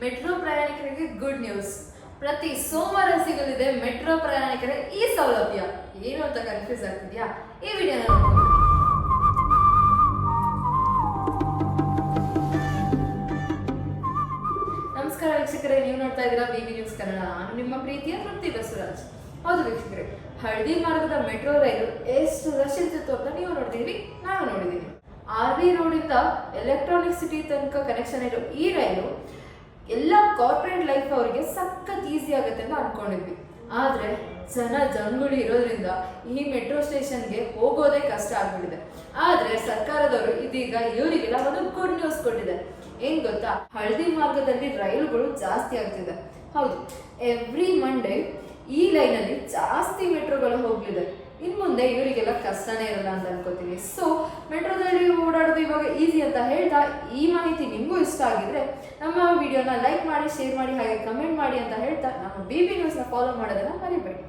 Metro ಪ್ರಯಾಣಿಕರಿಗೆ good news. ಪ್ರತಿ ಸೋಮವಾರ ಸಿಗಲಿದೆ ಮೆಟ್ರೋ ಪ್ರಯಾಣಿಕರ ಈ ಸೌಲಭ್ಯ. ಏನು ಅಂತ ಕನ್ಫ್ಯೂಸ್ ಆಗ್ತಿದ್ಯಾ? ಈ ವಿಡಿಯೋನ ನೋಡ್ಕೊಂಡು ನಮಸ್ಕಾರ ವೀಕ್ಷಕರೇ, ನೀವು ನೋಡ್ತಾ ಇದ್ದೀರಾ BB ನ್ಯೂಸ್ ಕನ್ನಡ. ನಾನು ನಿಮ್ಮ ಪ್ರೀತಿಯ ತೃಪ್ತಿ ಬಸವರಾಜ್. ಹೌದು ವೀಕ್ಷಕರೇ, ಹಳದಿ ಮಾರ್ಗದ ಮೆಟ್ರೋ ರೈಲು ಎಷ್ಟು ರಶ್ ಇರ್ತಿತ್ತು ಅಂತ ನೀವು ನೋಡಿದೀವಿ, ನಾನು ನೋಡಿದ್ದೀನಿ. RV ರೋಡಿಂದ ಎಲೆಕ್ಟ್ರಾನಿಕ್ ಸಿಟಿ ತನಕ ಕನೆಕ್ಷನ್ ಇರೋ ಈ ರೈಲು ಎಲ್ಲ ಕಾರ್ಪೊರೇಟ್ ಲೈಫ್ ಅವರಿಗೆ ಸಖತ್ ಈಸಿ ಆಗುತ್ತೆ ಅಂತ ಅನ್ಕೊಂಡಿದ್ವಿ. ಆದರೆ ಜಂಗುಳಿ ಇರೋದ್ರಿಂದ ಈ ಮೆಟ್ರೋ ಸ್ಟೇಷನ್ಗೆ ಹೋಗೋದೇ ಕಷ್ಟ ಆಗ್ಬಿಟ್ಟಿದೆ. ಆದರೆ ಸರ್ಕಾರದವರು ಇದೀಗ ಇವರಿಗೆಲ್ಲ ಒಂದು ಗುಡ್ ನ್ಯೂಸ್ ಕೊಟ್ಟಿದೆ. ಏನ್ ಗೊತ್ತಾ, ಹಳದಿ ಮಾರ್ಗದಲ್ಲಿ ರೈಲುಗಳು ಜಾಸ್ತಿ ಆಗ್ತಿದೆ. ಹೌದು, ಎವ್ರಿ ಮಂಡೇ ಈ ಲೈನಲ್ಲಿ ಜಾಸ್ತಿ ಮೆಟ್ರೋಗಳು ಹೋಗ್ಲಿದೆ. ಇನ್ ಮುಂದೆ ಇವರಿಗೆಲ್ಲ ಕಷ್ಟನೇ ಇರಲ್ಲ ಅಂತ ಅನ್ಕೋತೀನಿ. ಸೊ ಮೆಟ್ರೋದಲ್ಲಿ ಓಡಾಡೋದು ಇವಾಗ ಈಸಿ ಅಂತ ಹೇಳ್ತಾ, ಈ ಮಾಹಿತಿ ನಿಮಗೂ ಇಷ್ಟ ಆಗಿದ್ರೆ ನಮ್ಮ ವಿಡಿಯೋನ ಲೈಕ್ ಮಾಡಿ, ಶೇರ್ ಮಾಡಿ, ಹಾಗೆ ಕಮೆಂಟ್ ಮಾಡಿ ಅಂತ ಹೇಳ್ತಾ ನಮ್ಮ BB ನ್ಯೂಸ್ನ ಫಾಲೋ ಮಾಡೋದನ್ನ ಮರಿಬೇಡಿ.